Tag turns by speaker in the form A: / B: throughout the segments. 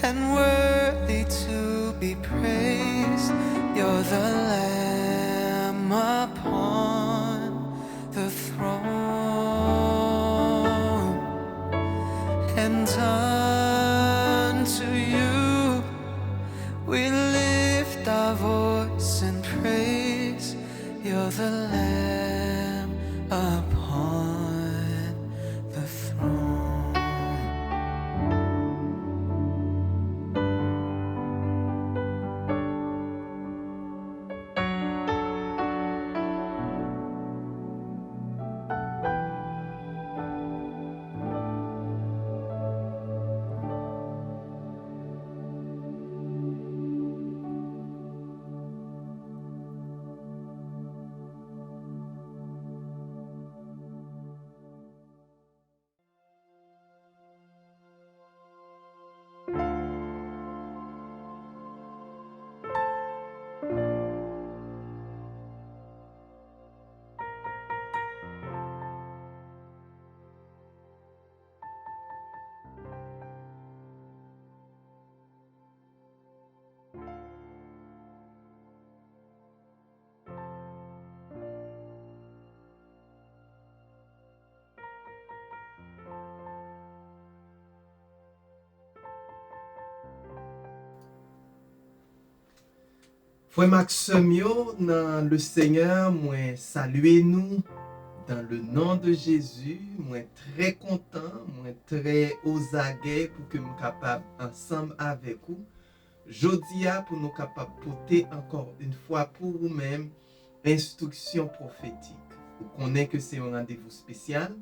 A: and worthy to be praised. You're the Lamb upon the throne, and unto you we lift our voice in praise. You're the Lamb upon the throne.
B: Frère Maxime, dans le Seigneur, moi saluer nous dans le nom de Jésus. Moi très content, moi très aux aguets pour que nous capable ensemble avec vous. Jodia pour nous capable porter encore une fois pour vous-même instruction prophétique. Vous connaissez que c'est un rendez-vous spécial.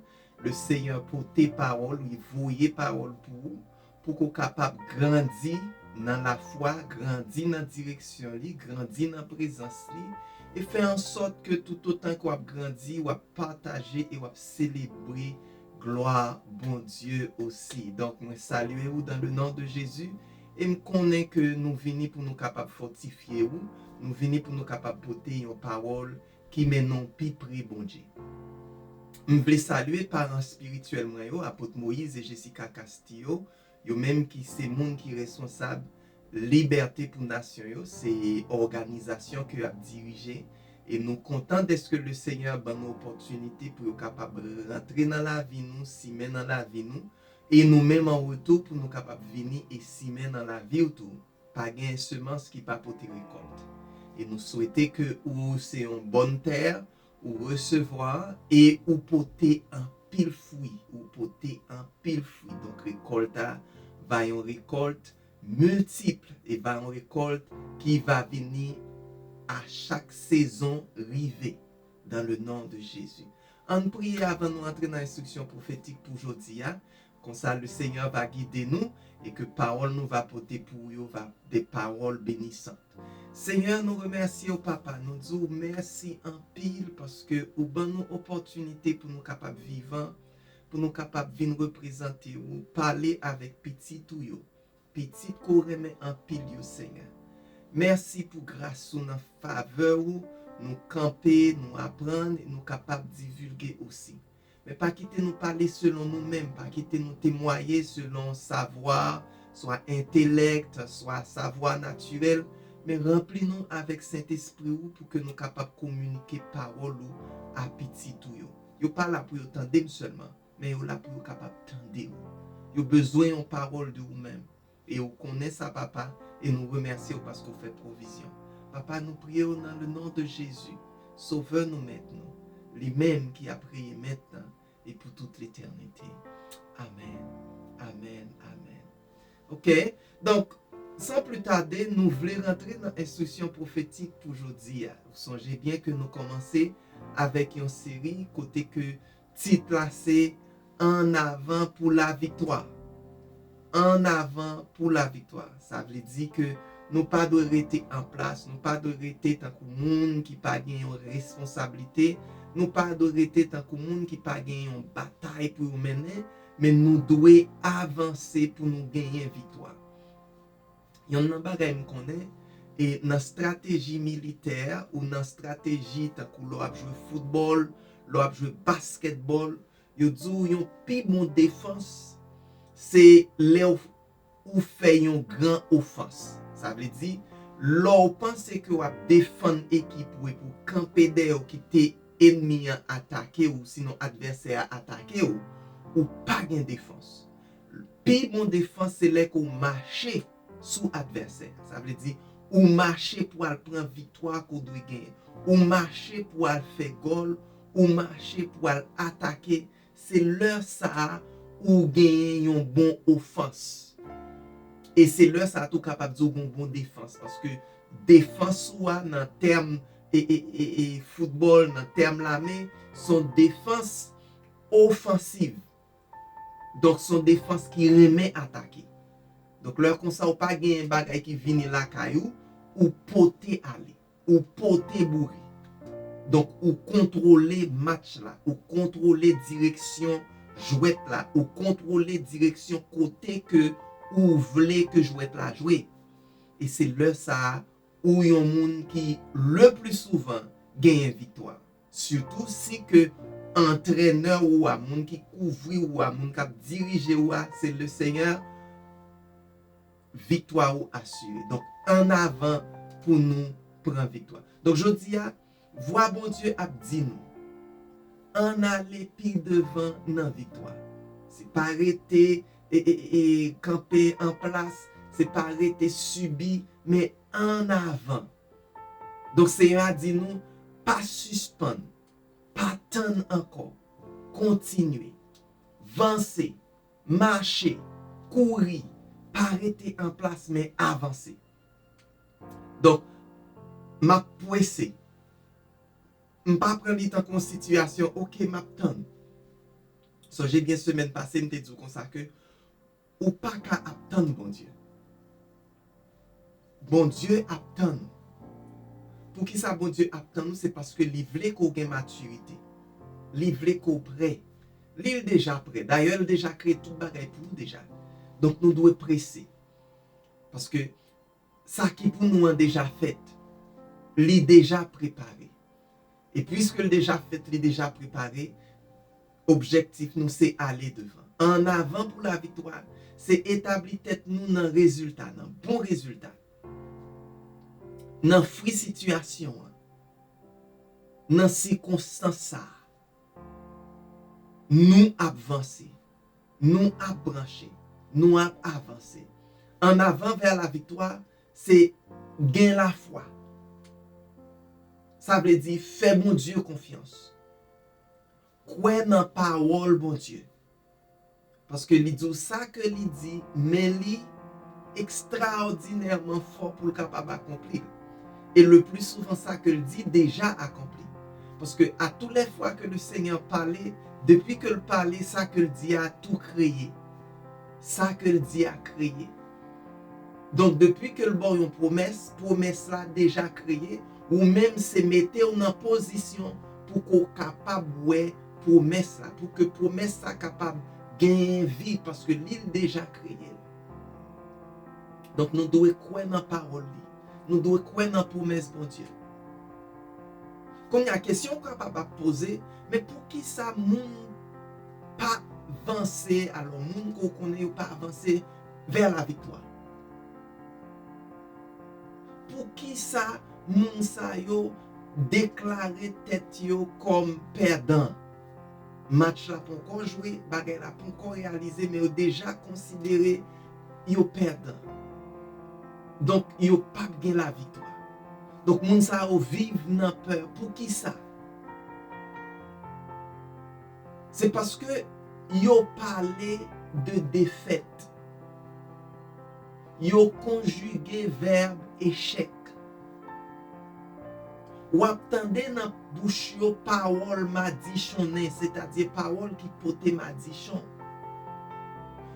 B: Le Seigneur porter parole, il voyait parole pour vous, pour qu'on capable grandir dans la foi, grandir dans la direction, grandir dans la présence, et faire en sorte que tout autant qu'on a grandi, on a partagé et on a célébré gloire, bon Dieu aussi. Donc, moi salue vous dans le nom de Jésus et me connais que nous venons pour nous capables fortifier vous, nous venons pour nous capables porter une parole qui mène non plus près bon Dieu. Je veux saluer parents spirituels moi, apôtre Moïse et Jessica Castillo, yo même qui c'est monde qui responsable liberté pour nation yo, c'est organisation que a dirigé et nous contents d'être que le Seigneur donne une opportunité pour capable rentrer dans la vie nous, s'y dans la vie nous et nous même en retour pour nous capable venir et s'y dans la vie autour. Pas gain semence qui pas porter récolte. Et nous souhaitons que ou c'est une bonne terre ou recevoir et ou porter un pile fruit ou porter un pile fruit. Donc récolte va une récolte multiple et va une récolte qui va venir à chaque saison rivée dans le nom de Jésus. En prière avant de nous entrer dans l'instruction prophétique pour aujourd'hui, comme ça le Seigneur va guider nous et que parole nous va porter pour vous des paroles bénissantes. Seigneur, nous remercions papa, nous disons merci en pile parce que vous donnez nous opportunité pour nous capables vivants, pour nous capables de venir représenter ou parler avec petit ou yo, petit qu'on remet en pile yo Seigneur. Merci pour grâce ou dans faveur ou nous camper, nous apprendre et nous capables de divulguer aussi. Mais pas quitter nous parler selon nous-mêmes, pas quitter nous témoigner selon savoir, soit intellect, soit savoir naturel, mais remplis-nous avec Saint-Esprit pour que nous capables de communiquer parole à petit ou yo. Yo pas là pour entendre seulement, mais yo là pour capable d'entendre. Yo besoin de parole de vous-même et vous connaissez ça papa et nous remercions parce que vous faites provision. Papa, nous prions dans le nom de Jésus. Sauveur-nous maintenant, lui-même qui a prié maintenant et pour toute l'éternité. Amen. Amen. Amen. Ok? Donc, sans plus tarder, nous voulons rentrer dans l'instruction prophétique pour aujourd'hui. Vous songez bien que nous commençons avec une série côté que titre là c'est En avant pour la victoire. En avant pour la victoire. Ça veut dire que nous pas de rester en place, nous pas de rester tant que monde qui pas gagné une responsabilité, nous pas de rester tant que monde qui pas gagné une bataille pour mener, mais nous devons avancer pour nous gagner victoire. Il y a un bagage me connaît et dans stratégie militaire ou dans stratégie tant que l'on jouer football, l'on jouer basketball, yo dit une plus bonne défense c'est ou fait une grande offense. Ça veut dire, l'on pense que vous défendre l'équipe pour camper derrière qui t'est ennemi à attaquer ou sinon adversaire à attaquer ou pas de défense. Puis mon défense c'est là qu'on marche sous adversaire. Ça veut dire ou marcher pour prendre victoire qu'on doit gagner, ou marcher pour faire goal, ou marcher pour attaquer. C'est l'heure ça ou gagner une bonne offense. Et c'est l'heure ça tout capable de une bonne défense parce que défense soit dans terme et football dans terme la main son défense offensive. Donc son défense qui remet attaquer. Donc l'heure comme ça ou pas gagner bagay qui vient la caillou ou poter aller ou poter bourrer. Donc ou contrôler match là, ou contrôler direction jouette là, ou contrôler direction côté que ou voulez que jouette là jouer. Et c'est le ça où yon moun qui le plus souvent gagne victoire. Surtout si que entraîneur ou a moun qui couvre ou a moun qui dirige ou a c'est le Seigneur, victoire ou assurée. Donc en avant pour nous prendre victoire. Donc je dis à voix bon Dieu a dit nous en aller pile devant dans victoire. C'est pas arrêter et camper en place, c'est pas arrêter subir mais en avant. Donc Seigneur a dit nous pas suspendre, pas attendre encore, continuer, avancer, marcher, courir, pas arrêter en place mais avancer. Donc m'a pressé. M'pas prendre le temps en situation, OK, m'attend. So j'ai bien semaine passée, m'te dit comme ça que ou pas qu'à attendre bon Dieu. Bon Dieu attend. Pour qui ça bon Dieu attend nous, c'est parce que il veut qu'on ait maturité. Il veut qu'on prêt. Il est déjà prêt. D'ailleurs, il a déjà créé tout bagage pour nous déjà. Donc nous devons presser. Parce que ça qui pour nous est déjà fait, il est déjà préparé. Et puisque le déjà fait, il est déjà préparé, objectif nous c'est aller devant. En avant pour la victoire, c'est établir tête nous dans résultat, dans bon résultat. Dans free situation, dans circonstance, nous avancer, nous brancher, nous avancer. En avant vers la victoire, c'est gagner la foi. Ça veut dire fais mon Dieu confiance. Crois dans la parole bon Dieu. Parce que il dit ça que il dit, mais il extraordinairement fort pour le capable d'accomplir. Et le plus souvent ça que il dit déjà accompli. Parce que à toutes les fois que le Seigneur parlait, depuis que le parlait, ça que le dit a tout créé. Ça que le dit a créé. Donc depuis que le bon une promesse là déjà créée, ou même se mettre en position pour qu'on capable ouais promesse là, pour que promesse ça capable gagner vie parce que l'île déjà créé. Donc nous devons croire dans la parole, nous devons croire dans la promesse de Dieu. Quand il y a une question qu'on va poser, mais pour qui ça moun pas avancer, alors moun qu'on connaît ou pas avancer vers la victoire? Pour qui ça moun sa yo déclarer tête yo comme perdant? Match là pour encore jouer, bagay là pour encore réaliser, mais déjà considéré yo perdant. Donc yo pas gagné la victoire. Donc moun sa yo vive dans peur. Pour qui ça? C'est parce que yo parlé de défaite. Yo conjugué verbe échec. Ou attendez dans bouche yo parole madichonné, c'est-à-dire parole qui pote madichon.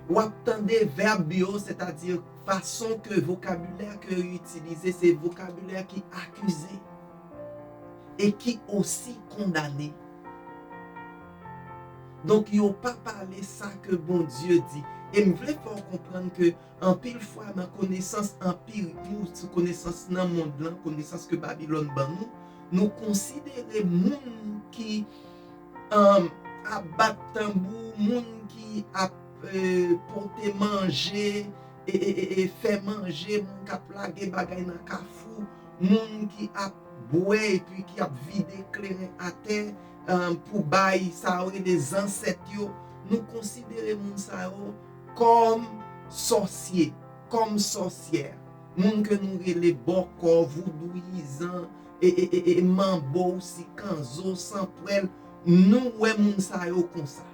B: Ou attendez verbe bio, c'est-à-dire façon que vocabulaire que utilisé, c'est vocabulaire qui accusé et qui aussi condamné. Donc yo pas parler ça que bon Dieu dit. Et je voulais faire comprendre que en pile fois dans connaissance en pile nous sous connaissance dans monde là, connaissance que Babylone ban nous considérer moun qui a battre tambour, moun qui a porté manger fait manger, moun qui a plagué bagay nan kafou, moun qui a boire et puis qui a vidé clairin à terre pour bail ça les ancêtres yo, nous considérons moun sa yo comme sorcier, comme sorcière. Moun que nous relè boko, voudouisant et mambo aussi kanzo sans prel, nous ouais moun sa yo comme ça.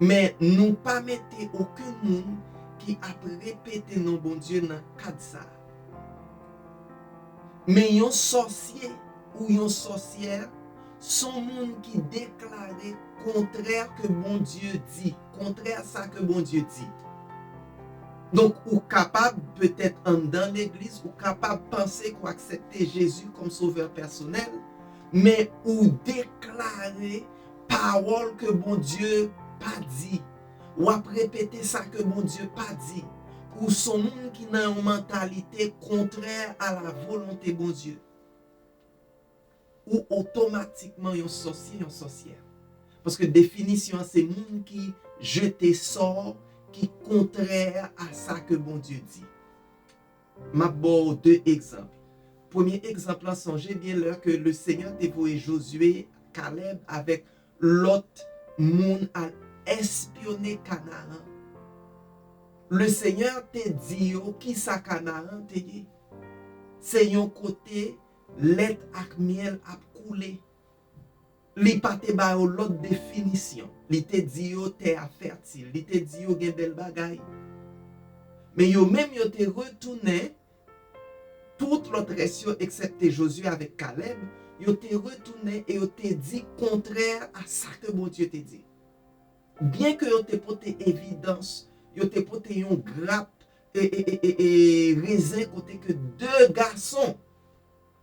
B: Mais nous pas mettez aucun monde qui a répété non bon Dieu dans cadre ça. Mais yon sorcier ou yon sorcière sont monde qui déclarent contraire que bon Dieu dit, contraire ça que bon Dieu dit. Donc, ou capable peut-être dans l'église, ou capable de penser qu'on accepte Jésus comme sauveur personnel, mais ou déclarer parole que bon Dieu pas dit, ou à répéter ça que bon Dieu pas dit, ou son monde qui n'a une mentalité contraire à la volonté bon Dieu, ou automatiquement un sorcier, une sorcière. Parce que définition, c'est monde qui jette sort, qui contraire à ça que bon Dieu dit. Ma bon deux exemples. Premier exemple, songez bien l'heure que le Seigneur dévoyé Josué, Caleb avec l'autre monde à espionner Canaan. Le Seigneur te dit qui ça Canaan te dit. C'est un côté lait ak miel a couler. Li pa te ba l'autre définition. Li te dit yo terre fertile, li te dit yo gen bel bagay. Mais yo même yo te retourné tout l'autre reste excepté Josué avec Caleb, yo te retourné et yo te dit contraire à ça que bon Dieu te dit. Bien que yo te porté évidence, yo te porté yon grappe et raisin côté que deux garçons.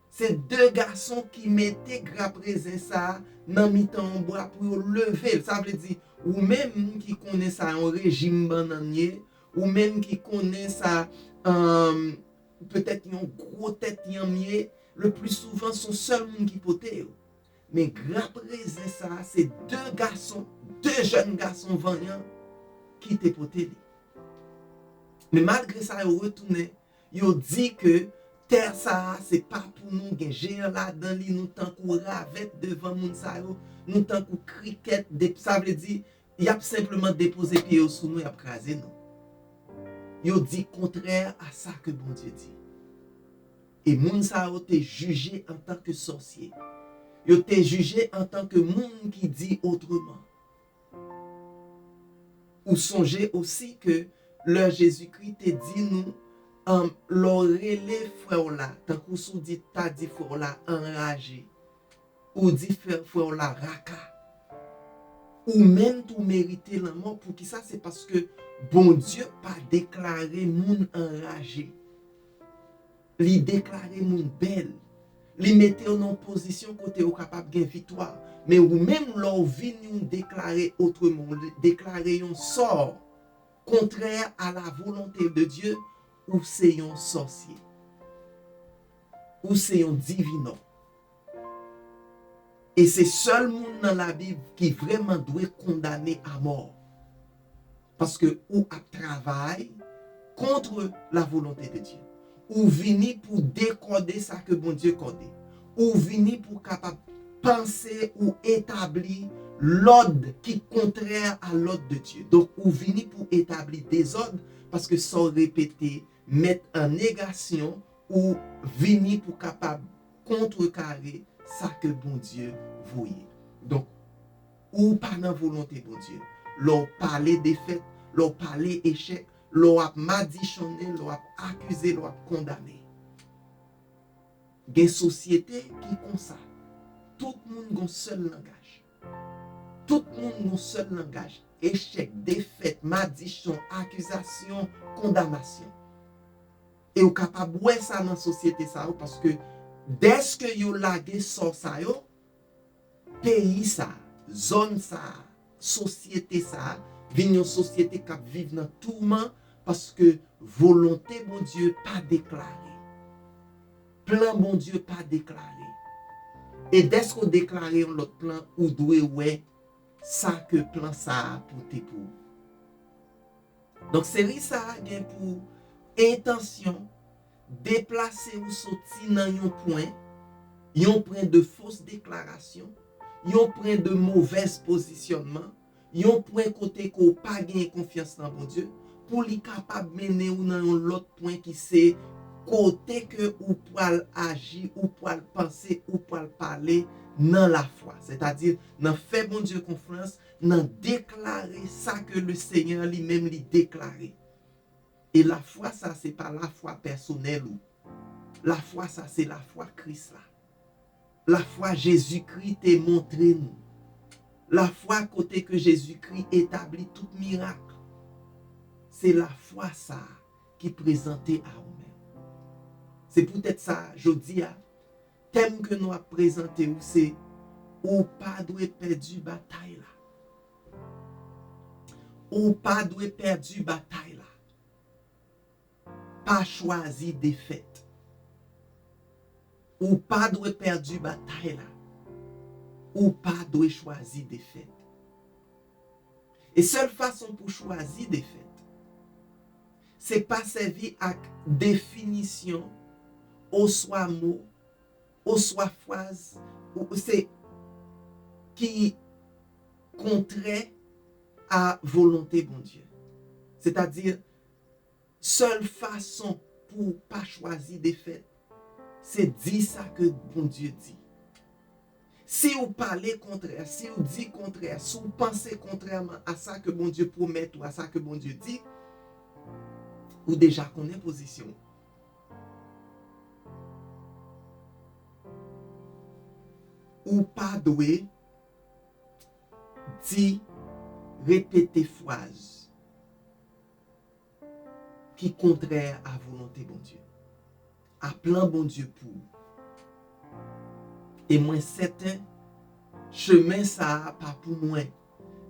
B: C'est deux garçons qui mettaient grappe raisin ça dans mi-temps en bois pour lever. Ça veut dire, ou même qui connaît ça en régime bananier, ou même qui connaît ça peut-être un gros tête yamier, le plus souvent son seul monde qui pote. Mais grappe raisin ça, c'est deux garçons, deux jeunes garçons vaillants qui te pote. Mais malgré ça, ils retourné, ils dit que terre ça c'est pas pour nous gen géant là dans li nous tant kou ravet devant moun sa yo, nous tant kou cricket, ça veut dire y a simplement déposer pied sous nous y a craser nous. Yo dit contraire à ça que bon Dieu dit. Et moun sa yo te jugé en tant que sorcier. Yo te jugé en tant que moun qui dit autrement. Ou songez aussi que le Jésus-Christ te dit nous l'oré les frères là, tant qu'on sous dit ta dit frère là enragé, ou dit frère là raka, ou même tout mériter la mort. Pour qui ça? C'est parce que bon Dieu pas déclaré moun enragé, li déclaré moun belle, li mette en position côté ou capable gain victoire. Mais ou même leur vie nous déclarer autrement, déclarer un sort contraire à la volonté de Dieu, ou c'est un sorcier, ou c'est un divino. Et c'est seul monde dans la Bible qui vraiment doit condamner à mort. Parce que ou a travail contre la volonté de Dieu, ou vini pour décoder ça que bon Dieu codé, ou vini pour capable penser ou établir l'ordre qui est contraire à l'ordre de Dieu. Donc, ou vini pour établir des ordres parce que sans répéter, mettre en négation ou venir pour capable contrecarrer ça que bon Dieu voyait. Donc, ou pas dans volonté bon Dieu, leur parler défaite, leur parler échec, leur madichonné, leur accusé, leur condamné. Des sociétés qui comme ça, tout le monde a un seul langage. Tout le monde a un seul langage. Échec, défaite, malédiction, accusation, condamnation. Et vous êtes capable de voir ça dans la société ça, parce que dès que vous laguez ça, pays ça, zone ça, société ça, une société qui vit dans tout le monde parce que volonté bon Dieu pas déclarée. Plan bon Dieu pas déclaré. Et dès qu'on déclare l'autre plan, ou doit ouais ça que plan ça pour tes pour. Donc série ça a pour intention déplacer ou sortir dans un point de fausse déclaration, un point de mauvais positionnement, un point côté qu'on pas gagner confiance dans bon Dieu pour lui capable mener ou dans l'autre point qui c'est côté que ou pour agir ou pour penser ou pour parler dans la foi, c'est-à-dire dans fait bon Dieu confiance, dans déclarer ça que le Seigneur lui-même lui déclaré. Et la foi ça c'est pas la foi personnelle ou la foi ça c'est la foi Christ là. La foi Jésus-Christ est montré nous. La foi côté que Jésus-Christ établit tout miracle. C'est la foi ça qui présentait à nous-mêmes. C'est peut-être ça, je dis, thème que nous avons présenté, c'est ou pas doit perdre bataille là. Ou pas doit perdre bataille là. Pas choisi défaite. Ou pas doit perdre bataille là. Ou pas doit choisir défaite. Et seule façon pour choisir défaite, c'est pas servir à définition ou soit mot, ou soit phrase, ou c'est qui contraire à volonté bon Dieu. C'est-à-dire, seule façon pour pas choisir défaite, c'est dire ça que bon Dieu dit. Si vous parlez contraire, si vous dites contraire, si vous pensez contrairement à ça que bon Dieu promet ou à ça que bon Dieu dit, ou déjà connaît position. Ou pas doué dit répéter phrase qui contraire à volonté bon Dieu. À plan bon Dieu pour. Et moi certain chemin ça pas pour moi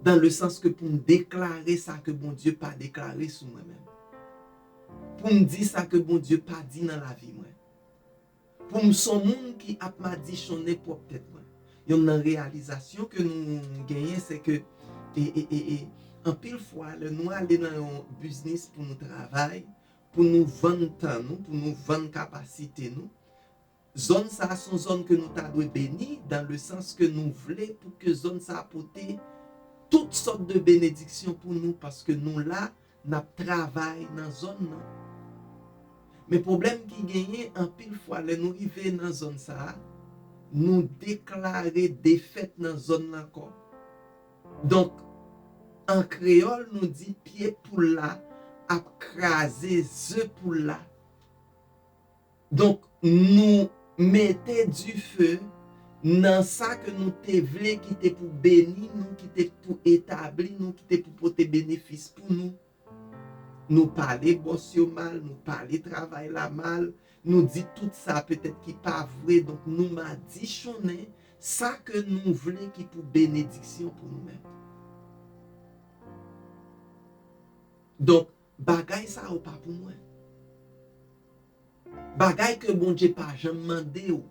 B: dans le sens que pour me déclarer ça que bon Dieu pas déclaré sur moi-même. Pour me dire ça que bon Dieu pas dit dans la vie moi. Pour me son monde qui a m'a dit sonner pour peut-être moi. Une réalisation que nous gagnons c'est que en pile fois le nous aller dans un business pour nous travailler, pour nous vendre temps nous, pour nous vendre capacité nous. Zone ça sont zone que nous t'a doit bénir dans le sens que nous voulons pour que zone ça apporter toutes sortes de bénédictions pour nous parce que nous là n'a travail dans zone non. Mais problème qui gagne en pile fois le nous arriver dans zone ça nous déclarer défaite dans zone là encore. Donc en créole nous dit pied pour là à craser œuf pour là. Donc nous mettez du feu dans ça que nous te voulons qui était pour bénir nous, qui était pour établir nous, qui était pour porter bénéfice pour nous. Nous parler bossio mal, nous parler travail la mal, nous dit tout ça peut-être qui pas vrai, donc nous m'additionner ça que nous voulons qui pour bénédiction pour nous-mêmes. Donc bagay ça ou pas pour moi. Bagay que bon Dieu pas jamais demandé ou.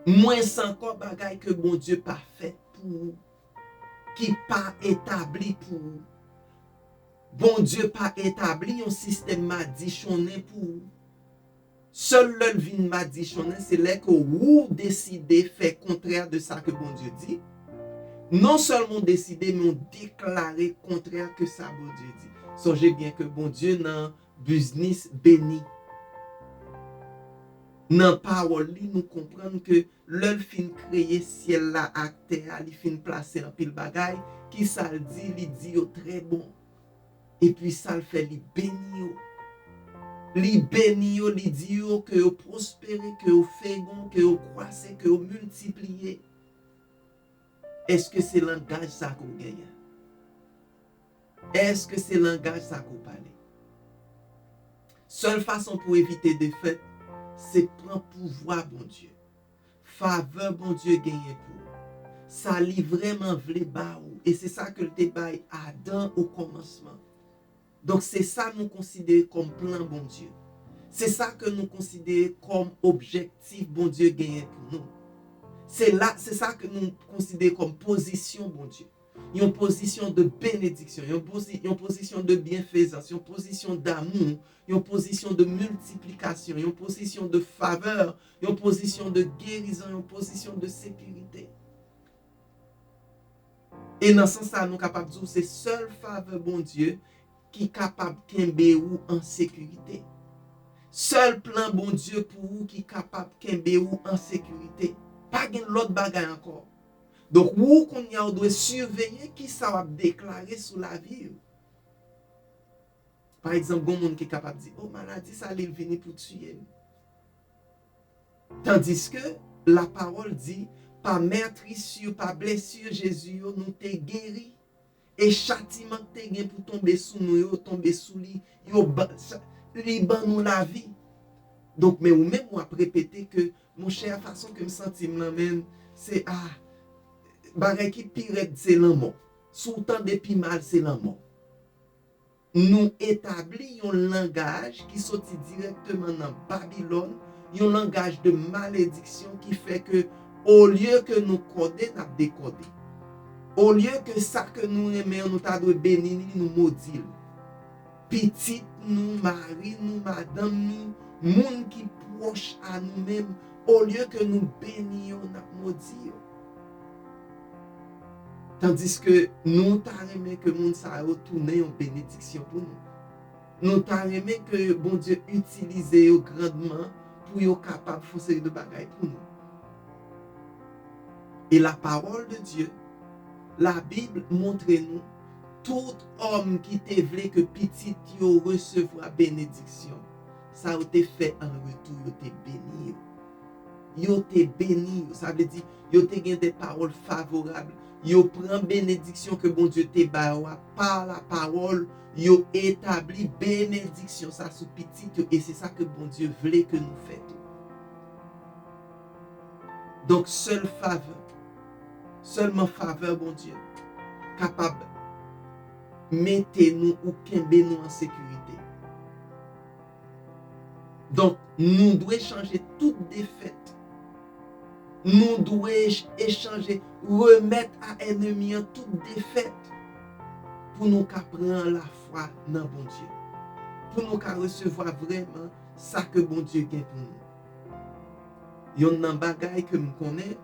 B: Moins encore bagay que bon Dieu pas fait pour qui pas établi pour. Bon Dieu pas établi un système additionné pour. Seul le vin additionné c'est là que vous décidez faire contraire de ça que bon Dieu dit. Non seulement décider mais on déclarer contraire que ça bon Dieu dit. Songez bien que bon Dieu dans business béni. Dans parole li nous comprendre que l'œil fin créer ciel là à terre, il fin placer en pile bagay qui ça le dit yo très bon. Et puis ça le fait li béni yo. Li béni yo, li dit yo que yo prospérer, que yo fégon, que yo croisser, que yo multiplier. Est-ce que c'est langage ça qu'on gagne? Est-ce que c'est langage ça qu'on parle? Seule façon pour éviter des fêtes, c'est prendre pouvoir bon Dieu. Faveur bon Dieu gagne pour. Ça li vraiment vle ba ou. Et c'est ça que le débat Adam au commencement. Donc c'est ça nous considérer comme plan bon Dieu. C'est ça que nous considérer comme objectif bon Dieu gagne pour nous. C'est ça que nous considérons comme position bon Dieu. une position de bénédiction, une position de bienfaisance, une position d'amour, une position de multiplication, une position de faveur, une position de guérison, une position de sécurité. Et dans ce sens, nous sommes capables de dire c'est seul faveur, bon Dieu, qui est capable de kembe ou en sécurité. Seul plan, bon Dieu, pour vous qui est capable de kembe ou en sécurité. Pas de l'autre bagaille encore. Donc, vous, qu'on y a, doit surveiller qui ça va déclarer sur la vie. Par exemple, il y a un monde qui est capable de dire, oh, maladie, ça allait venir pour tuer. Tandis que la parole dit, par meurtrissure, par blessure, Jésus, nous t'es guéri. Et châtiment que t'es gagné pour tomber sous nous, tomber sous lui, il ban nous la vie. Donc, mais ou même, on a répété que, mon cher, façon que me sentis même, c'est, bagay qui pire, c'est l'amour. Sous temps depuis mal, c'est l'amour. Nous établissons un langage qui sortit directement dans Babylone, un langage de malédiction qui fait que, au lieu que nous coder, nous décoder. Au lieu que ça que nous aimons, nous t'avons béni, nous maudit. Petite, nous, mari, nous, madame, nous, monde qui proche à nous-mêmes, au lieu que nous bénions, nous maudit. Tandis que nous t'aimons que monde ça retourne en bénédiction pour nous. Nous t'aimons que bon Dieu utilise grandement pour être capable de faire une série de bagailles pour nous. Et la parole de Dieu, la Bible montre nous, tout homme qui te voulait que petit yo recevoir bénédiction, ça a été fait en retour, yo te béni. Yo te béni, ça veut dire, yo te gain des paroles favorables. Yo prend bénédiction que bon Dieu te bawa par la parole, yo établi bénédiction ça sous petit et c'est ça que bon Dieu voulait que nous fassions. Donc seule faveur, seulement faveur bon Dieu, capable mettez-nous ou kembe-nous en sécurité. Donc nous devons changer toute défaite. Nous devons échanger, remettre à ennemi toute défaite pour nous prendre la foi dans bon Dieu. Pour nous recevoir vraiment ça que bon Dieu a pour nous. Il y a un bagage que je connais,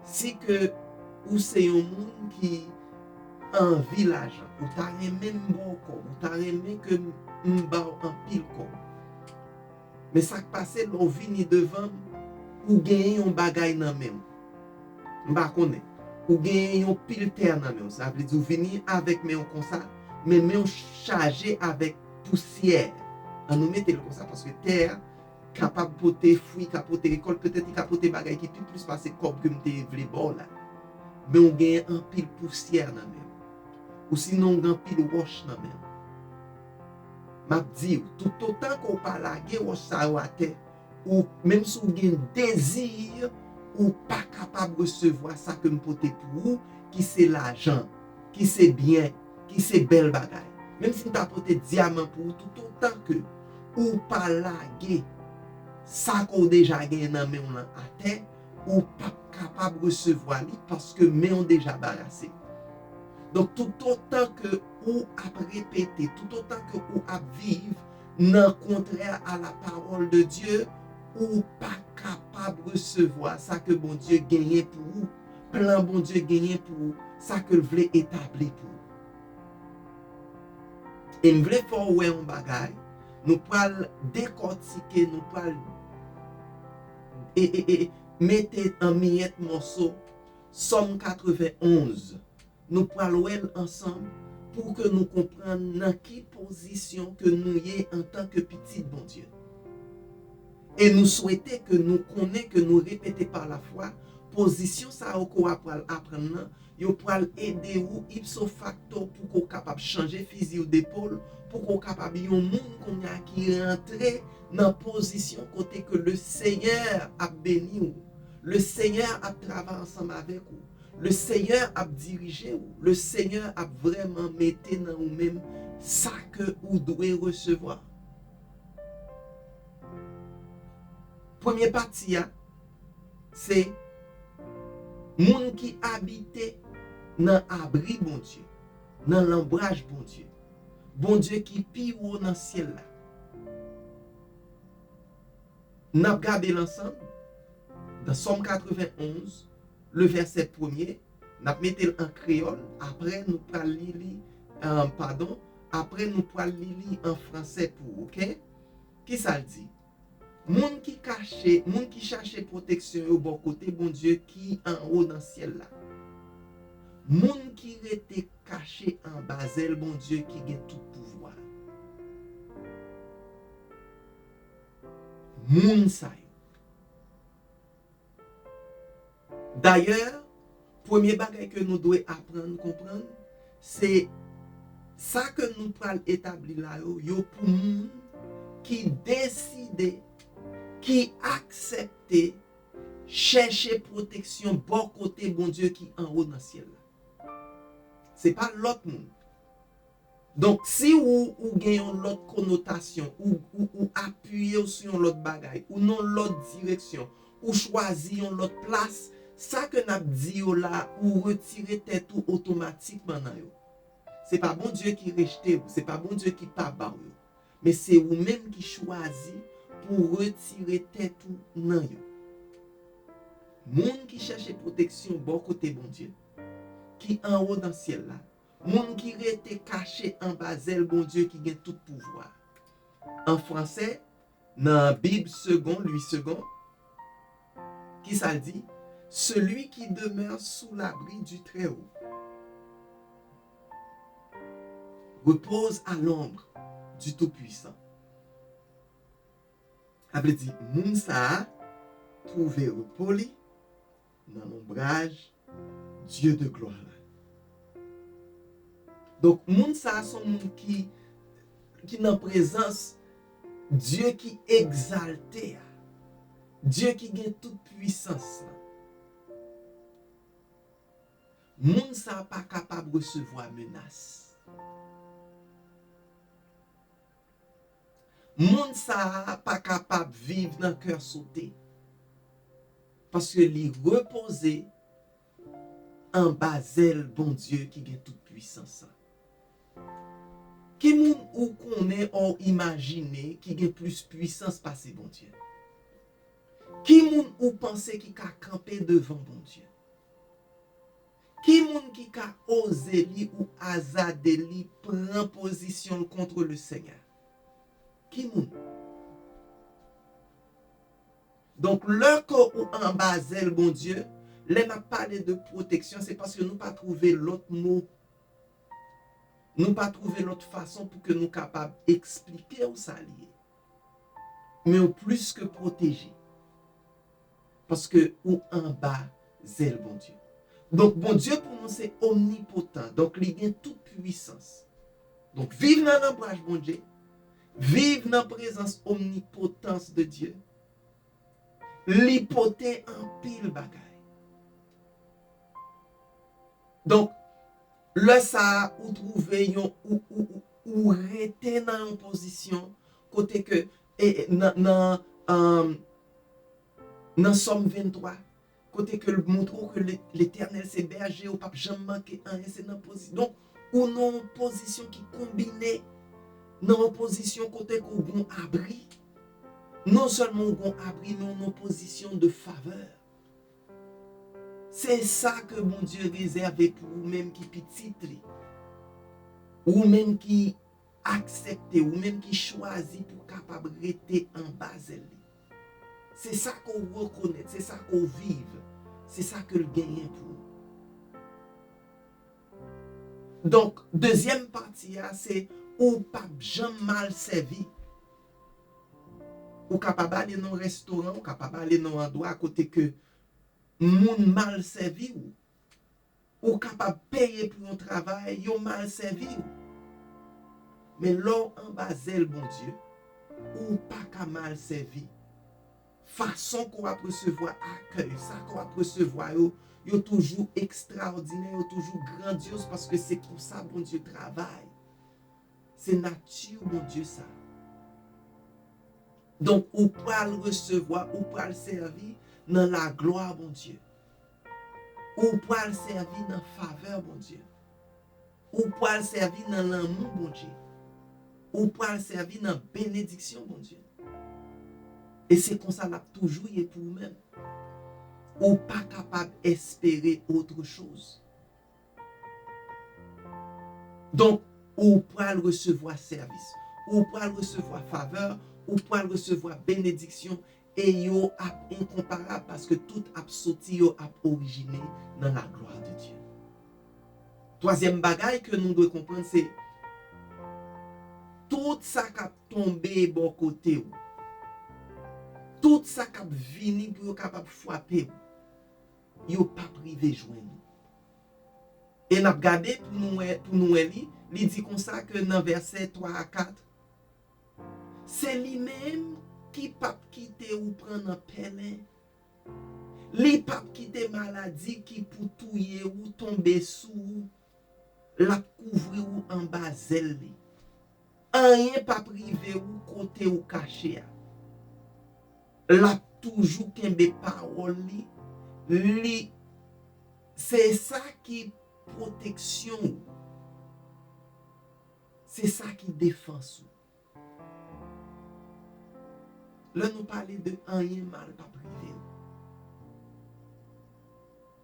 B: c'est que ou c'est un monde qui en village, ou t'as aimé bon corps, ou t'as aimé que m'ba en pile corps. Mais ça qui passe, l'on vient devant ou gagne un bagay nan même. M'ba connaît. Ou gagne un pile terre nan même. Ça veut dire venir avec mais comme ça, mais chargé avec poussière. On nous mettait comme ça parce que terre capable de porter fruits, capable de porter récolte, peut-être capable de porter bagay qui plus passer comme que m'te vle bon là. Mais on gagne un pile poussière nan même. Ou sinon un pile roche nan même. M'a dit tout autant qu'on pas laguer roche ça à terre. Ou même si vous avez un désir, ou pas capable de recevoir ça que nous portons pour vous, qui c'est l'argent, qui c'est bien, qui c'est belle bagaille. Même si vous avez porté diamant pour vous, tout autant que ou pas laguer ça qu'on déjà gagné dans main à terre, ou pas capable de recevoir parce que mais on déjà balancé. Donc tout autant que ou à répéter, tout autant que ou à vivre, non contraire à la parole de Dieu, ou pas capable de recevoir ça que bon Dieu gagne pour vous, plan bon Dieu gagne pour vous, ça que voulait établir pour vous. Et me voulait faire ouais un bagage, nous pouvons décortiquer, nous pouvons mettre en miette morceau Somme 91. Nous pouvons ouais ensemble pour que nous comprenions dans quelle position que nous y est en tant que petit bon Dieu. Et nous souhaitons que nous connaissions, que nous répétions par la foi, position ça qu'on va apprendre, vous pouvez aider vous ipso facto pour qu'on capable changer fusil d'épaule, pour qu'on capable un monde qui rentre dans position côté que le Seigneur a béni vous, le Seigneur a travaillé ensemble avec vous, le Seigneur a dirigé vous, le Seigneur a vraiment mis dans vous-même ça que vous devez recevoir. Première partie, c'est moun qui habitait dans abri bon Dieu, dans l'ombrage bon Dieu. Bon Dieu qui pi haut dans le ciel là. N'a regardé l'ensemble dans Somme 91, le verset 1er, n'a metté en créole, après nous parlons après nous parlons en français pour, OK? Qui ça dit? Moun qui cherche protection au bon côté, bon Dieu qui en haut dans le ciel là. Moun qui était caché en basel, bon Dieu qui a tout pouvoir. Moun sa yo. D'ailleurs, premier bagage que nous devons apprendre, comprendre, c'est ça que nous pral établir là yo pour moun qui décide, qui accepte chercher protection bon côté bon Dieu qui en haut dans le ciel là. C'est pas l'autre monde. Donc si ou gagnez l'autre connotation ou appuyez sur l'autre bagaille ou non l'autre direction ou choisir l'autre place, ça que n'a dit là ou retirer tête tout automatiquement dans yo. C'est pas bon Dieu qui rejette, c'est pas bon Dieu qui pas ba yo, mais c'est vous même qui choisit pour retirer tête tout dans yo. Moun qui cherche protection bon côté bon Dieu, qui en haut dans le ciel là, moun qui rete caché en basel bon Dieu qui a tout pouvoir. En français, dans la Bible second, Louis second, qui ça dit? Celui qui demeure sous l'abri du Très-Haut repose à l'ombre du Tout-Puissant. Ça veut dire, moun sa trouvé repos dans l'ombrage Dieu de gloire. Donc, moun sa son moun qui dans présence Dieu qui exalté, Dieu qui gagne toute puissance. Moun sa pas capable de recevoir menace. Moun sa pas capable de vivre dans le cœur sauté. Parce que li reposer en basel bon Dieu qui gagne toute puissance. Qui moun ou connaît ou imaginer qui gagne plus puissance passer bon Dieu? Qui moun ou penser qui ka camper devant bon Dieu? Qui moun qui ka osé li ou azade li prend position contre le Seigneur? Qui moun? Donc, le corps ou en basel, bon Dieu, là n'a parlé de protection, c'est parce que nous pas trouvé l'autre mot. Nous pas trouvé l'autre façon pour que nous capables d'expliquer où ça lié. Mais au plus que protéger. Parce que ou en bas, zèle bon Dieu. Donc, bon Dieu pour nous c'est omnipotent. Donc, il a toute puissance. Donc, vive dans l'ombrage, bon Dieu. Vive dans la présence omnipotence de Dieu. L'hypothèse en pile bagaille. Donc, le ça ou trouver ou rester dans une position côté que dans Somme 23 côté que le montre que l'Éternel c'est berger ou pas jamais manquer un c'est dans position. Donc, ou non position qui combinée dans position côté qu'on bon abri. Non seulement on abri mais en position de faveur. C'est ça que mon Dieu réservé pour vous-même qui petit ou même qui accepte ou même qui choisit pour capable rester en bas. C'est ça qu'on reconnaît, c'est ça qu'on vive, c'est ça que le gagne pour nous. Donc deuxième partie c'est ou pas jamais mal servi. Ou capable aller dans un restaurant, ou capable aller dans un endroit à côté que moun mal servi ou capable payer pour un travail, yo mal servi. Mais là en basel bon Dieu, ou pas qu'à mal servi. Façon qu'on va recevoir accueil, ça qu'on va recevoir yo toujours extraordinaire, yo toujours grandiose parce que c'est pour ça bon Dieu travaille. C'est nature bon Dieu ça. Donc, ou pour le recevoir, ou pour le servir dans la gloire, bon Dieu. ou pour le servir dans faveur, bon Dieu. Ou pour le servir dans l'amour, bon Dieu. Ou pour le servir dans bénédiction, bon Dieu. Et c'est comme ça qu'on a toujours eu pour nous-mêmes. Ou pas capable d'espérer autre chose. Donc, ou pour le recevoir service, ou pour le recevoir faveur, ou pour le recevoir bénédiction, et yo a incomparable parce que tout a sorti, yo a originé dans la gloire de Dieu. Troisième bagaille que nous devons comprendre, c'est tout ça qui a tombé bon côté, tout ça qui a venu pour capable frapper, yo pas privé joindre. Et n'a regardé pour nous il dit comme ça que dans verset 3 à 4, c'est lui-même qui pas quitter ou prendre un pelin. Li pas quitter maladie qui pour touyer ou tomber sous la couvrir ou en bas zèle. Rien pas privé ou côté ou caché. La toujours kembe parole li c'est ça qui protection. C'est ça qui défend sous. Là, nous parlons de rien mal pas privé.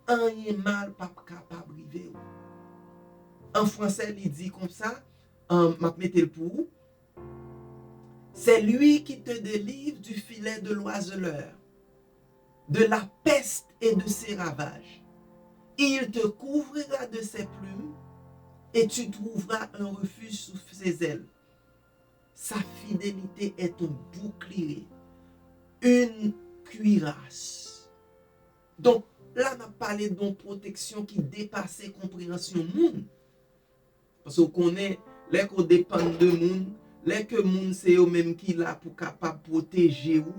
B: Rien mal pas capable privé. En français, il dit comme ça, m'a mettre le pour. C'est lui qui te délivre du filet de l'oiseleur, de la peste et de ses ravages. Il te couvrira de ses plumes et tu trouveras un refuge sous ses ailes. Sa fidélité est un bouclier, une cuirasse. Donc, là, on a parlé d'une protection qui dépasse compréhension monde. Parce qu'on connaît, les qu'on dépend de monde, les que monde c'est eux même qui là pour capable protéger ou,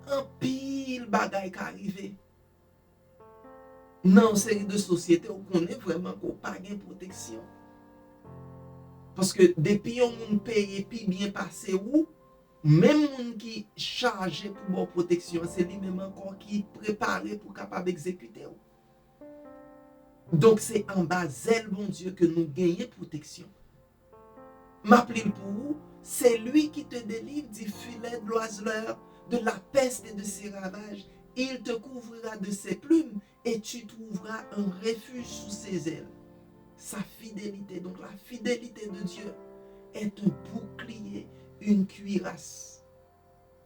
B: un pile bagaille qui arrive. Dans une série de sociétés, on connaît vraiment qu'on n'a pas de protection. Parce que depuis qu'on monde paye puis bien passé ou, même monde qui chargé pour bonne protection, c'est lui-même encore qui préparé pour capable exécuter. Donc c'est en bas zèle bon Dieu que nous gagnons protection. M'appelle pour vous, c'est lui qui te délivre du filet de l'oiseleur, de la peste et de ses ravages. Il te couvrira de ses plumes et tu trouveras un refuge sous ses ailes. Sa fidélité, donc la fidélité de Dieu, est un bouclier, une cuirasse.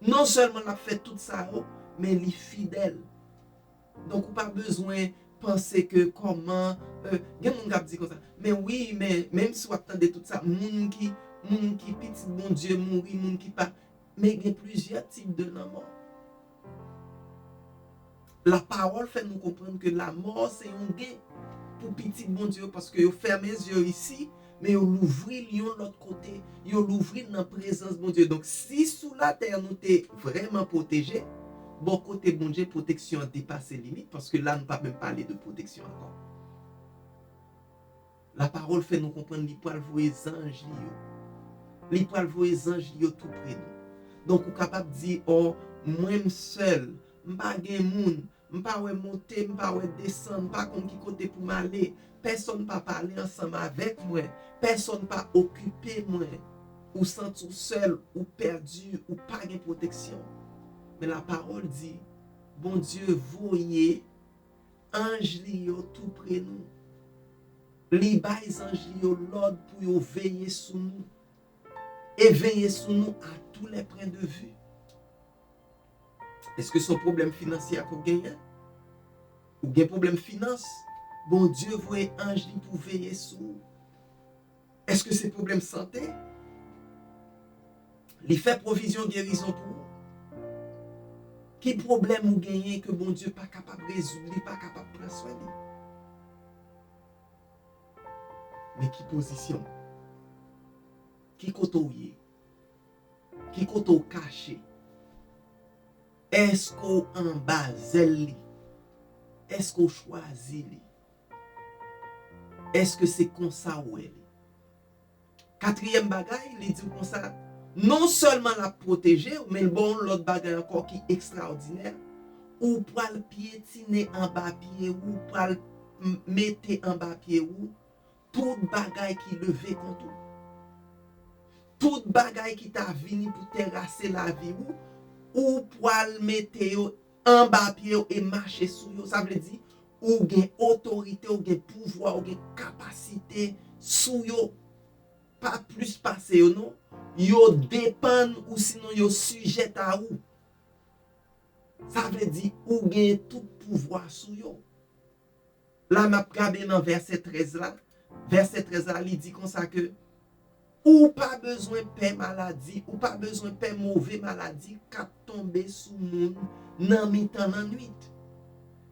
B: Non seulement il a fait tout ça, mais il est fidèle. Donc, on n'a pas besoin de penser que comment. Il y a des gens qui disent comme ça. Mais oui, mais même si on attend tout ça, moun qui petit bon Dieu mourir, moun qui pas. Mais il y a plusieurs types de mort. La parole fait nous comprendre que la mort, c'est un gain pour petit bon Dieu parce que vous fermez les yeux ici, mais vous l'ouvrez de l'autre côté, vous l'ouvrez dans la présence de bon Dieu. Donc, si sous la terre, nous sommes vraiment protégés, bon côté bon Dieu, protection a dépassé les limites parce que là, nous ne pouvons même pas parler de protection encore. La parole fait nous comprendre qu'il peut voir les anges, il peut voir les anges tout près de nous. Donc, vous êtes capable de dire, oh, moi-même seul, je ne suis pas de monde. Je ne peux pas monter, je ne peux pas descendre, je ne peux pas comme qui côté pour m'aller. Personne ne peut parler ensemble avec moi. Personne ne peut occuper moi. Ou sentir seul, ou perdu, ou pas de protection. Mais la parole dit, bon Dieu, voyez, ange tout près de nous. Les anges l'ordre pour veiller sur nous. Et veiller sur nous à tous les points de vue. Est-ce que c'est un problème financier qu'on gagne? Ou un problème finance? Bon Dieu, voyez ange pour veiller sur nous. Est-ce que c'est un problème santé? Il fait provision, guérison pour vous. Quel problème vous gagnez que bon Dieu n'est pas capable de résoudre, pas capable de prendre soin de lui? Mais qui position? Qui côté? Qui côté caché? Est-ce qu'on en bas zèle? Est-ce qu'on choisit? Est-ce que c'est comme ça ou elle? Quatrième bagaille, il dit comme ça, non seulement la protéger, mais bon, l'autre bagaille encore qui est extraordinaire, ou pral piétiner en bas pied ou pral mettre en bas pied ou tout bagay qui levé contre ou. Tout bagay qui t'a venu pour terrasser la vie ou pral mettre yo en bas pied et marcher sous yo. Ça veut dire ou gen autorité, ou gen pouvoir, ou gen capacité sous yo. Pas plus passer yo non. Yo dépend ou sinon yo sujet à ou. Ça veut dire ou gen tout pouvoir sous yo. Là m'a regardé dans verset 13 là. Verset 13 là, il dit comme ça que ou pas besoin de maladie, ou pas besoin de mauvais maladie qu'a tombé sous moun nan mitan nan nuit.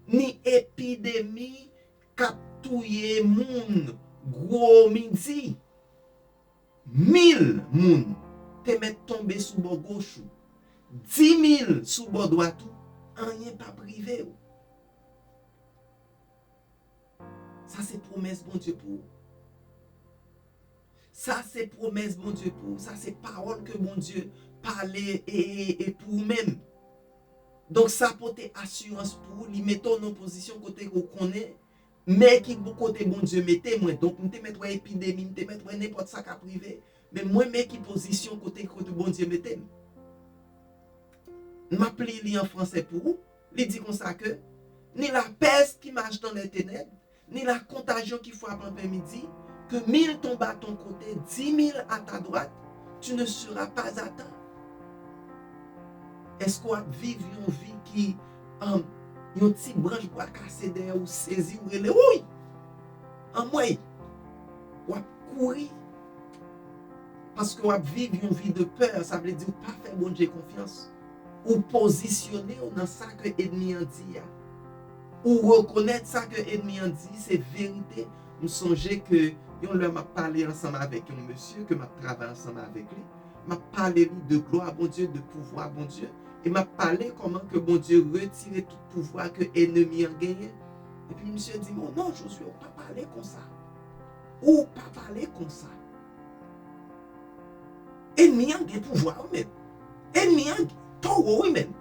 B: Ni épidémie qu'a touye moun gros midi. 1000 moun te met tombé sous bord gauche. 10 000 sous bord droit tout, rien pas privé. Ça c'est promesse bon Dieu pour. Ça c'est promesse bon Dieu pour. Ça c'est parole que bon Dieu parlait et pour même. Donc ça porte assurance pour lui mettre en position côté qu'on connaît mais qui côté bon Dieu mettez moi donc me mettre épidémie me mettre n'importe ça qu'à privé mais moi mais qui position côté bon Dieu mettez m'appeler lui en français pour vous il dit comme ça que ni la peste qui marche dans les ténèbres ni la contagion qui frappe en après-midi que 1000 tombent à ton côté 10 000 à ta droite tu ne seras pas atteint. Est-ce qu'on vit une vie qui une petite branche pour casser derrière ou saisir ou les oui en moi ou courir parce que ou vivre une vie de peur ça veut dire pas faire bon Dieu confiance ou positionner dans ça que ennemi en dit ou reconnaître ça que ennemi en dit c'est vérité. Nous songeons que on leur m'a parlé ensemble avec un monsieur que m'a travaillé ensemble avec lui m'a parlé de gloire bon Dieu de pouvoir bon Dieu. Et m'a parlé comment que bon Dieu retirait tout pouvoir que l'ennemi a gagné. Et puis monsieur dit, non, Josué, on ne peut pas parler comme ça. Ou pas parler comme ça. L'ennemi a gagné pouvoir même. L'ennemi a tort lui-même.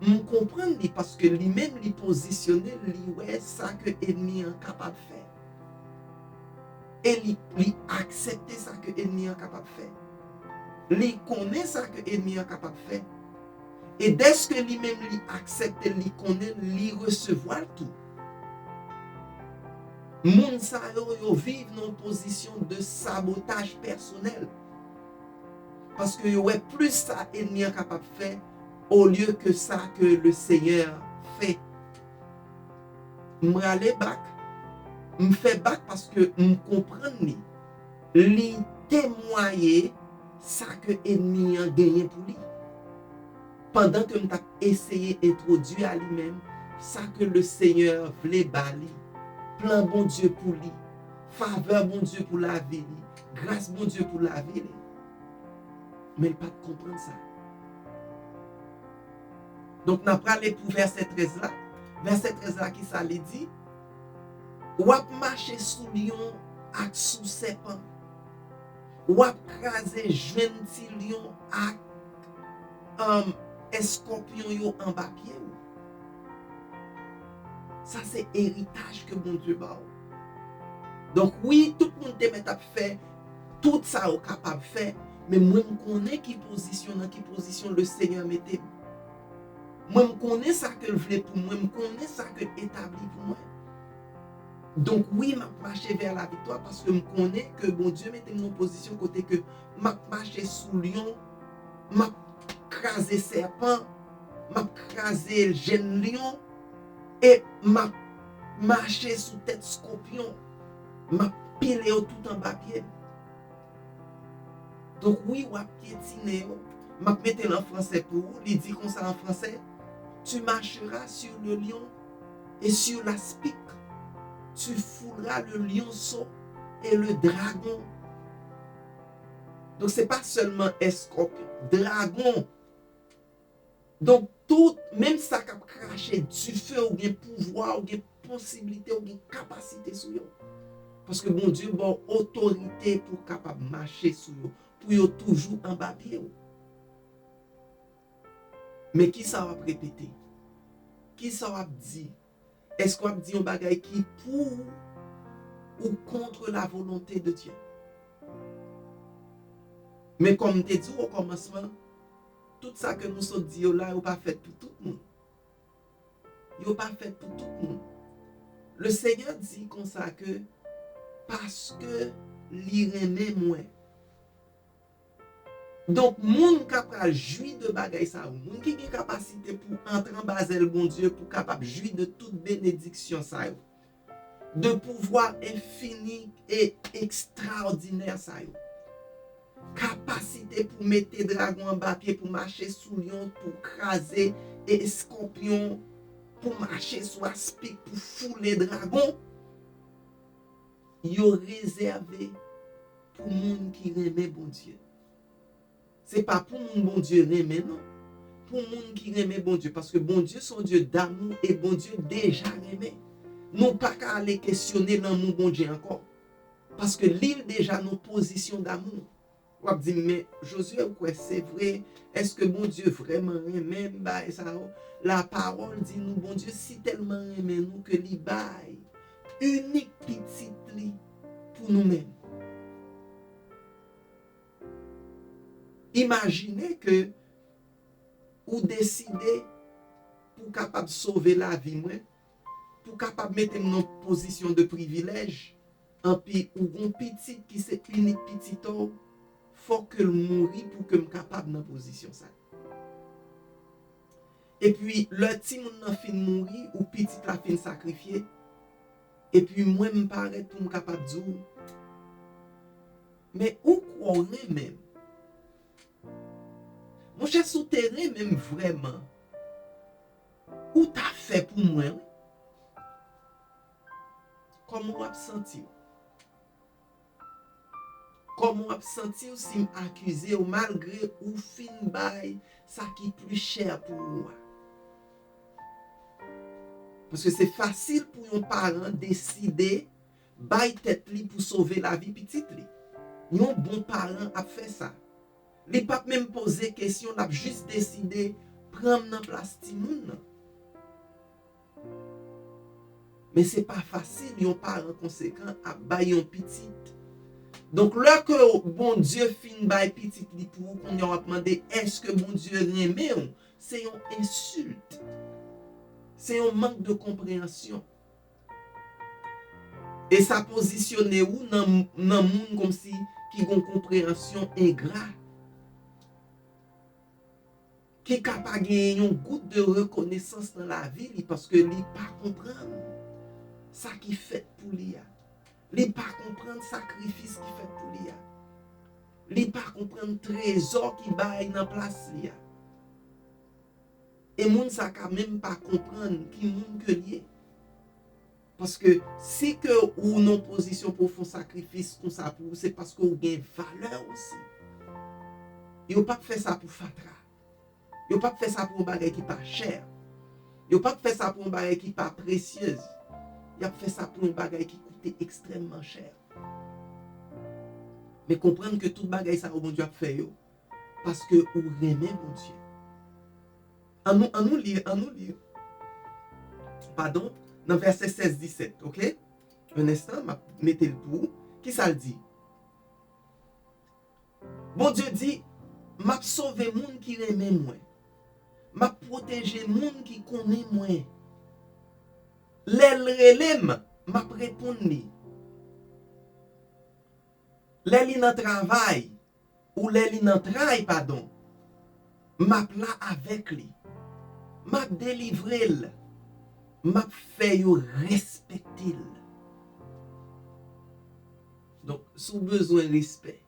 B: Je comprends parce que lui-même, il positionné, lui, ça que l'ennemi est capable de faire. Et il accepte ça que l'ennemi est capable de faire. Il connaît ça que l'ennemi est capable de faire. Et dès que lui-même accepte, lui connaît, lui recevoir tout. Moun sa yo vivent dans une position de sabotage personnel. Parce que yo est plus ça ennemi est capable de faire au lieu que ça que le Seigneur fait. M'aller back, me fait back parce que me comprendre li témoigner ça que ennemi a gagné pour lui. Pendant que nous avons essayé d'introduire à lui-même ça que le Seigneur voulait bali, plan bon Dieu pour lui, faveur bon Dieu pour la vie, grâce bon Dieu pour la vie. Mais il n'a pas de comprendre ça. Donc, nous avons parlé pour verset 13 là. Verset 13 là qui ça lui dit, ou ap marcher sous lion ak sous serpent, ou ap craser jeune ti lion ak escorpion yo en bas pied. Ça c'est héritage que bon Dieu ba. Donc oui, tout le monde te met à faire tout ça au capable de faire, mais moi je connais qui position le Seigneur mettait. Moi je connais ça que le voulait pour moi, je connais ça que établi pour moi. Donc oui, je marche vers la victoire parce que je connais que bon Dieu mettait une position côté que je marche sous lion, je craser serpent, m'a craser jeune lion et m'a marché sous tête scorpion, m'a pilé tout en bas pied. Donc oui, ou a piétiné, m'a metté en français pour vous, il dit comme ça en français, tu marcheras sur le lion et sur l'aspic, tu fouleras le lionceau et le dragon. Donc c'est pas seulement escorpion, dragon. Donc, tout, même ça qui a craché du feu, ou bien pouvoir, ou bien possibilité, ou bien capacité sur eux. Parce que bon Dieu a autorité pour capable marcher sur eux, pour eux toujours en bas pied. Mais qui ça va répéter? qui ça a dit? Est-ce qu'on a dit un bagay qui pour ou contre la volonté de Dieu? Mais comme tu dit au commencement, tout ça que nous sommes dit là, n'est pas fait pour tout le monde. Il n'est pas fait pour tout le monde. Le Seigneur dit comme ça que parce que l'irrémé moins. Donc, moun capable jouir de bagay ça, moun qui a capacité pour entrer en basel bon Dieu, pour capable jouir de toute bénédiction ça, de pouvoir infini et extraordinaire ça, capacité pour mettre dragon en bas pied, pour marcher sous lion, pour craser et scorpion, pour marcher sous aspic, pour fouler dragon, yo réservé pour moun qui aime bon Dieu. C'est pas pour mon bon Dieu aimer, non. Pour moun qui aime bon Dieu. Parce que bon Dieu, son Dieu d'amour et bon Dieu déjà aimé. Nous pas qu'à aller questionner l'amour bon Dieu encore. Parce que l'île déjà nos positions d'amour. On va dire, mais Josué, c'est vrai? Est-ce que bon Dieu vraiment aime? La parole dit nous, bon Dieu, si tellement aime nous que l'il baille unique petite lit pour nous-mêmes. Imaginez que vous décidez pour capable sauver la vie, pour capable mettre dans une position de privilège, en puis ou un petit qui c'est unique petit homme, faut que le mourir pour que me capable dans position ça. Et puis le petit moun nan fin mourir ou petit la fin sacrifié, et puis moi me paraît pour me capable dire mais où croirez même? Mon cher souterrain, même vraiment, où t'as fait pour moi? Comment vous senti? Comment vous senti si m'accuser ou malgré ou fin bail ça qui est plus cher pour moi? Parce que c'est facile pour un parent décider bail tête li pour sauver la vie petite li. Un bon parent a fait ça. Il n'a pas même posé question, il a juste décidé de prendre la place de moun. Mais ce n'est pas facile, un parent conséquent à bailler un petit. Donc, là que bon Dieu fin bailler petit pour qu'on a demandé est-ce que bon Dieu aime, c'est une insulte. C'est un manque de compréhension. Et ça positionne où dans le monde comme si qui a une compréhension ingrate. Qui est capable de gagner une goutte de reconnaissance dans la vie parce que lui pas comprendre ça qui fait pour lui. Lui pas comprendre sacrifice qui fait pour lui. Lui pas comprendre trésor qui baille dans place lui. Et moun ça ka même pas comprendre qui moun que lié. Parce que si que ou non position pour faire sacrifice comme ça pour c'est parce que vous gagne valeur aussi. Yo pas fait ça pour fatra. Yo pas fait ça pour un bagage qui pas cher. Yo pas fait ça pour un bagage qui pas précieuse. Yo fait ça pour un bagage qui coûtait extrêmement cher. Mais comprendre que tout bagage ça bon Dieu a fait yo parce que ou aimez bon Dieu. En nous lire. Pardon, dans verset 16-17, OK? Un instant, mettez le pour. Qui ça le dit? Bon Dieu dit, m'a sauvé moun qui aime moi. M'a protégé moun qui connaît moi. L'el relem, m'a répondre li. L'el nan travail ou l'el nan travail pardon. M'a là avec lui. M'a délivré l. M'a fait yo respecter l. Donc, sous besoin de respect,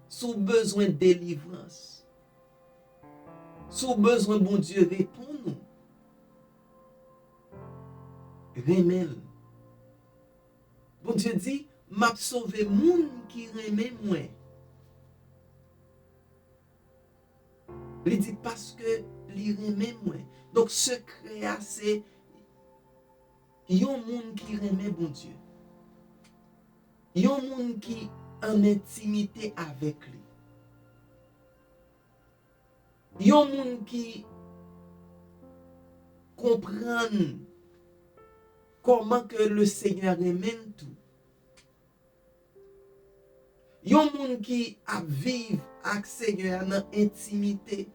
B: sous besoin de délivrance, sous besoin bon Dieu répond nous. Remel. Bon Dieu dit, m'a sauvé moun qui remet moi. Il dit parce que il remet moi. Donc secret c'est yon moun qui remet bon Dieu. Yon moun qui en intimité avec lui. Yon moun qui comprendre comment que le Seigneur amène tout. Yon moun qui a vivre avec Seigneur dans intimité,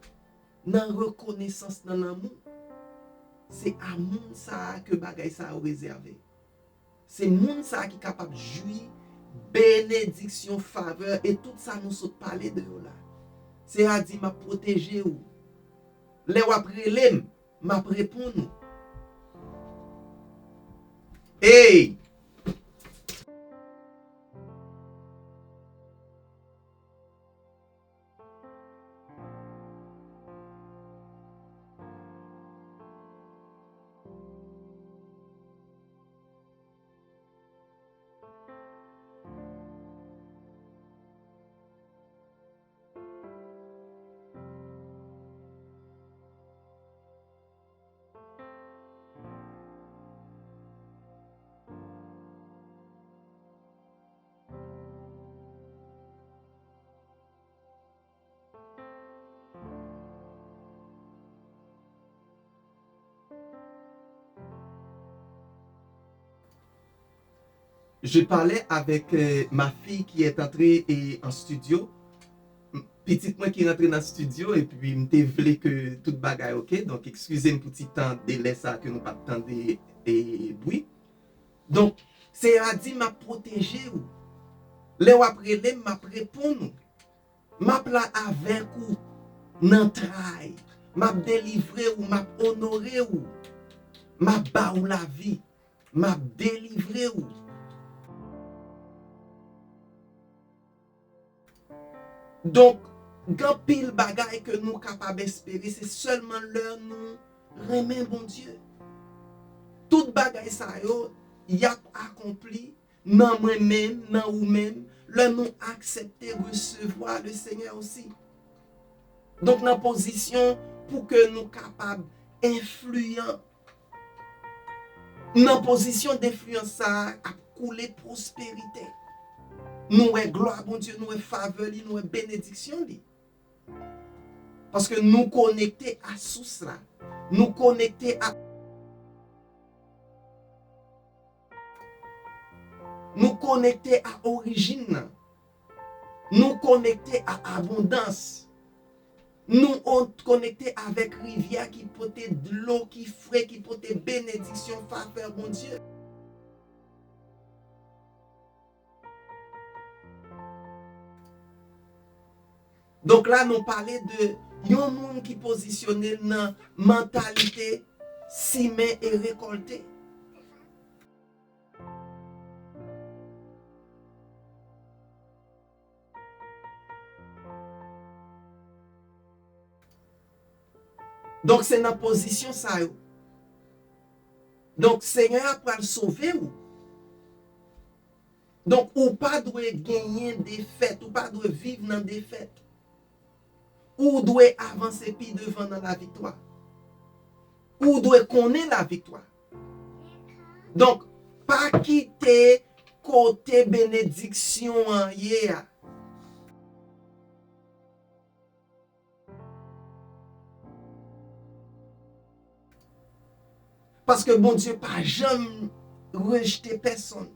B: dans reconnaissance, dans l'amour, c'est à moun ça que bagay ça a réservé. C'est moun ça qui est capable de jouir bénédiction, faveur et tout ça nous saute parler de là. C'est à dire m'a protéger ou. Les ou après l'aime, m'a répondre. Hey! Je parlais avec ma fille qui est entrée en studio. Petite moi qui est rentrée dans le studio et puis me voulait que tout bagaille ok. Donc excusez-moi pour petit temps délai ça que nous pas de temps de bruit. Donc c'est à dire m'a protéger ou. Les ou après les m'a répondre. M'a pla avec ou nan travail. M'a délivrer ou m'a honorer ou. M'a ba ou la vie. M'a délivrer ou. Donc, grand pile bagay que nous capables d'espérer, c'est seulement leur nous remet bon Dieu. Tout bagay ça yo, y a accompli dans moi-même, dans vous-même, leur nous accepter recevoir le Seigneur aussi. Donc, dans position pour que nous capables influents, dans position d'influence ça à couler prospérité. Nous est gloire, bon Dieu, nous est faveur, nous est bénédiction. Parce que nous connectés à source là. Nous connectés à origine. Nous connectés à abondance. Nous connectés avec rivière qui portait de l'eau, qui frais, qui portait bénédiction, faveur, bon Dieu. Donc là, nous parlons de yon monde qui positionné dans mentalité semer et récolter. Donc c'est dans position ça. Donc Seigneur pour le sauver ou. Donc ou pas doit gagner des fêtes, ou pas doit vivre dans des fêtes. Ou doit avancer puis devant dans la victoire. Ou doit connaître la victoire. Donc, pas quitter côté bénédiction en hier. Parce que bon Dieu pas jamais rejeté personne.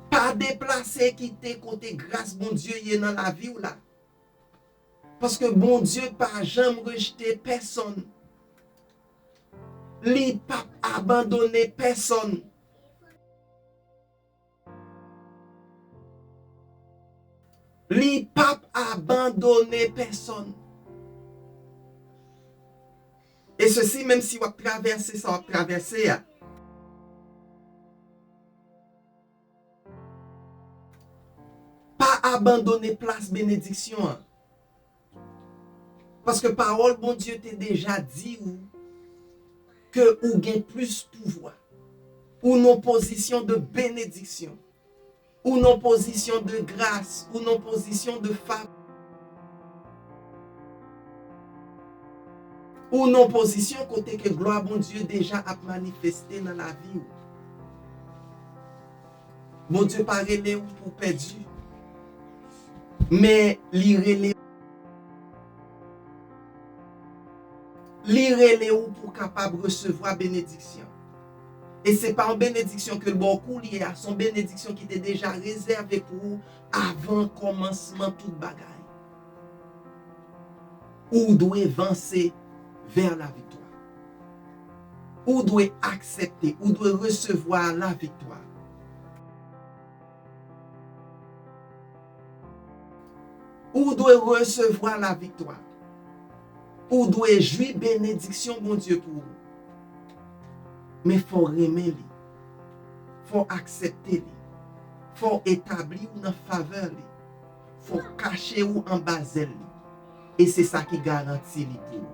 B: Pas déplacer quitter côté grâce bon Dieu y est dans la vie ou là. Parce que bon Dieu pas jamais rejeté personne. Li pas abandonné personne. Li pas abandonné personne. Et ceci même si vous traversez ça, vous traversez. Pas abandonner place bénédiction. Parce que parole, bon Dieu t'a déjà dit que ou gain plus pouvoir, ou non position de bénédiction, ou non position de grâce, ou non position de faveur, ou non position côté que gloire bon Dieu déjà a manifesté dans la vie. Bon Dieu pas relé ou pour perdu, mais li relé Lire ou pour capable recevoir bénédiction. Et c'est pas une bénédiction que le beaucoup lié à son bénédiction qui était déjà réservée pour vous avant commencement toute bagaille. Ou doit avancer vers la victoire. Ou doit accepter, ou doit recevoir la victoire. Ou doit recevoir la victoire. Ou doit jouir bénédiction, bon Dieu, pour vous. Mais il faut aimer, il faut accepter, il faut établir une faveur, il faut cacher ou en bas. Et c'est ça qui garantit pour vous.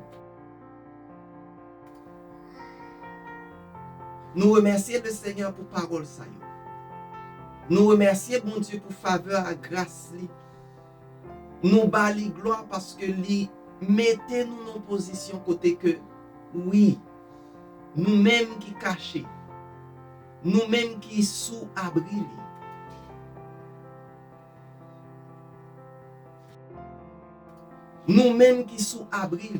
B: Nous remercions le Seigneur pour parole ça. Nous remercions bon Dieu pour faveur à grâce. Nous bali gloire parce que lui mettez-nous en position côté que oui, nous-mêmes qui cachés, nous-mêmes qui sous abri. Nous-mêmes qui sous abri.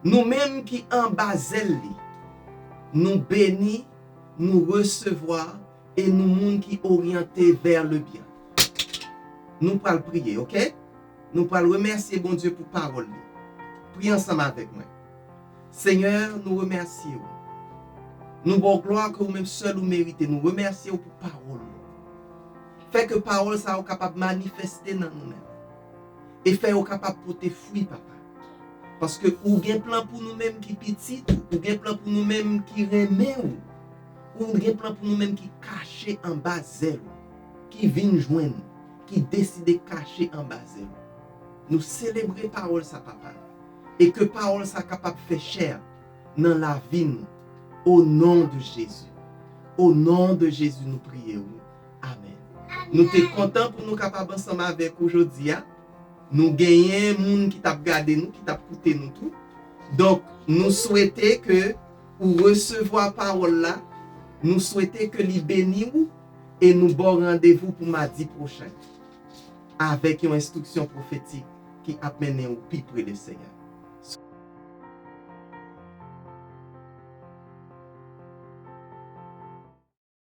B: Nous-mêmes qui en basel, nous bénis, nous recevoir et nous monde qui orienté vers le bien. Nous pourrons prier, ok? Nous pourrons remercier bon Dieu pour parole. Priez ensemble avec moi. Seigneur, nous remercions. Nous bon gloire que vous-même seul vous méritez. Nous remercions pour parole. Fait que parole ça soit capable de manifester dans nous-mêmes. Et fait au capable de porter fruit, papa. Parce que ou bien plan pour nous-mêmes qui petit, ou bien plan pour nous-mêmes qui remet, ou bien plan pour nous-mêmes qui caché en bas zèle, qui viennent joindre, qui décide de cacher en bas zèle. Nous célébrer parole ça, papa. Et que parole ça capable de faire chair dans la vie nous. Au nom de Jésus. Au nom de Jésus, nous prions. Amen. Nous sommes contents pour nous capables ensemble avec aujourd'hui. Nous gagnons monde qui t'a regardé nous, qui t'a écouté nous tout. Donc, nous souhaitons que vous recevoir parole là, nous souhaitons que les bénisse et nous bon rendez-vous pour mardi prochain avec une instruction prophétique qui a mené au plus près du Seigneur.